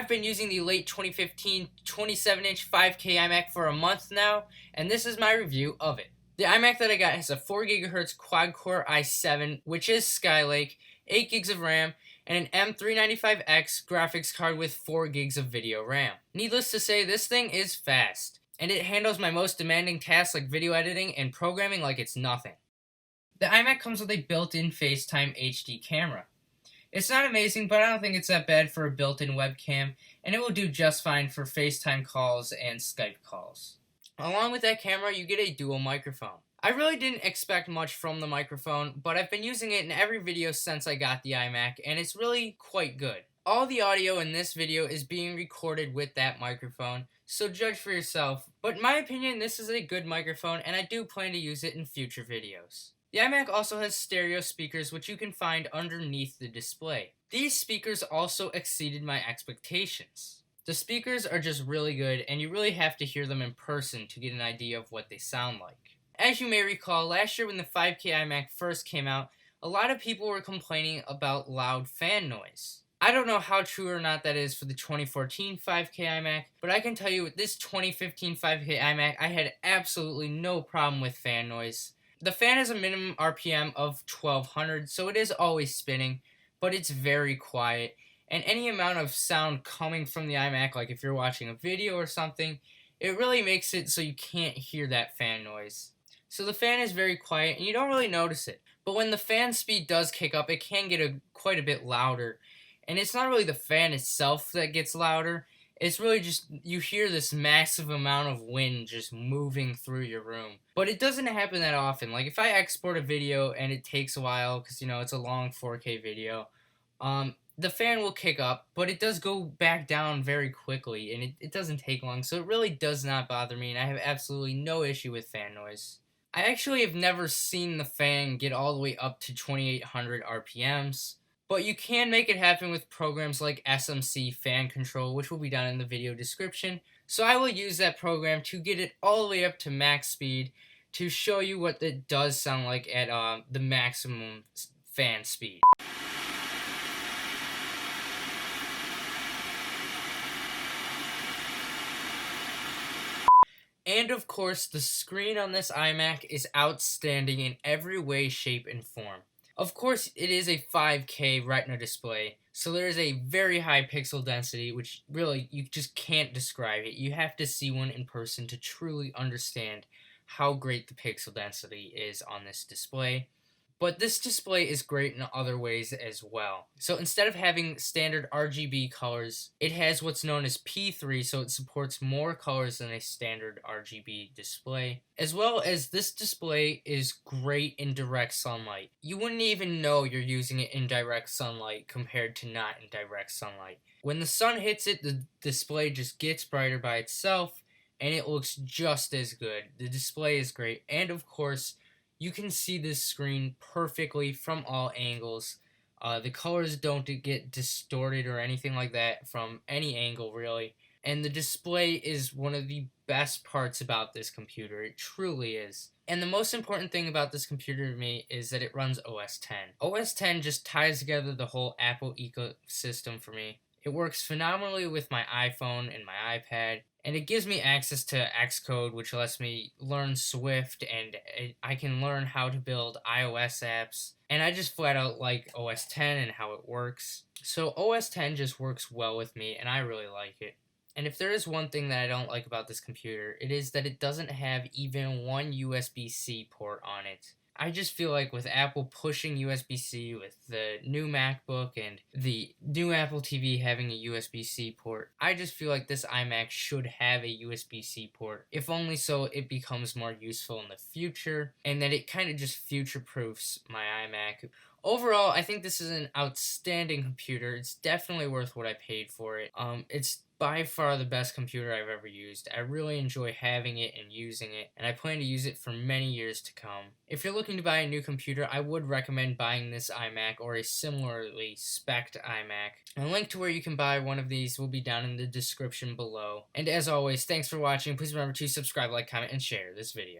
been using the late 2015 27-inch 5K iMac for a month now, and this is my review of it. The iMac that I got has a 4 GHz quad-core i7, which is Skylake, 8 gigs of RAM, and an M395X graphics card with 4 gigs of video RAM. Needless to say, this thing is fast, and it handles my most demanding tasks like video editing and programming like it's nothing. The iMac comes with a built-in FaceTime HD camera. It's not amazing, but I don't think it's that bad for a built-in webcam, and it will do just fine for FaceTime calls and Skype calls. Along with that camera, you get a dual microphone. I really didn't expect much from the microphone, but I've been using it in every video since I got the iMac, and it's really quite good. All the audio in this video is being recorded with that microphone, so judge for yourself, but in my opinion, this is a good microphone, and I do plan to use it in future videos. The iMac also has stereo speakers, which you can find underneath the display. These speakers also exceeded my expectations. The speakers are just really good, and you really have to hear them in person to get an idea of what they sound like. As you may recall, last year when the 5K iMac first came out, a lot of people were complaining about loud fan noise. I don't know how true or not that is for the 2014 5K iMac, but I can tell you with this 2015 5K iMac, I had absolutely no problem with fan noise. The fan has a minimum RPM of 1200, so it is always spinning, but it's very quiet, and any amount of sound coming from the iMac, like if you're watching a video or something, it really makes it so you can't hear that fan noise. So the fan is very quiet, and you don't really notice it. But when the fan speed does kick up, it can get quite a bit louder, and it's not really the fan itself that gets louder. It's really just, you hear this massive amount of wind just moving through your room. But it doesn't happen that often. Like if I export a video and it takes a while, because it's a long 4K video, the fan will kick up, but it does go back down very quickly, and it doesn't take long, so it really does not bother me, and I have absolutely no issue with fan noise. I actually have never seen the fan get all the way up to 2800 RPMs. But you can make it happen with programs like SMC Fan Control, which will be down in the video description. So I will use that program to get it all the way up to max speed to show you what it does sound like at the maximum fan speed. And of course, the screen on this iMac is outstanding in every way, shape, and form. Of course, it is a 5K Retina display, so there is a very high pixel density, which really, you just can't describe it. You have to see one in person to truly understand how great the pixel density is on this display. But this display is great in other ways as well. So instead of having standard RGB colors, it has what's known as P3, so it supports more colors than a standard RGB display. As well as this display is great in direct sunlight. You wouldn't even know you're using it in direct sunlight compared to not in direct sunlight. When the sun hits it, the display just gets brighter by itself, and it looks just as good. The display is great, and of course, you can see this screen perfectly from all angles. The colors don't get distorted or anything like that from any angle, really. And the display is one of the best parts about this computer. It truly is. And the most important thing about this computer to me is that it runs OS X. OS X just ties together the whole Apple ecosystem for me. It works phenomenally with my iPhone and my iPad, and it gives me access to Xcode, which lets me learn Swift, and I can learn how to build iOS apps, and I just flat out like OS X and how it works. So OS X just works well with me, and I really like it. And if there is one thing that I don't like about this computer, it is that it doesn't have even one USB-C port on it. I just feel like with Apple pushing USB-C, with the new MacBook and the new Apple TV having a USB-C port, I just feel like this iMac should have a USB-C port, if only so it becomes more useful in the future, and that it kind of just future-proofs my iMac. Overall, I think this is an outstanding computer. It's definitely worth what I paid for it. It's by far the best computer I've ever used. I really enjoy having it and using it, and I plan to use it for many years to come. If you're looking to buy a new computer, I would recommend buying this iMac or a similarly spec'd iMac. And a link to where you can buy one of these will be down in the description below. And as always, thanks for watching. Please remember to subscribe, like, comment, and share this video.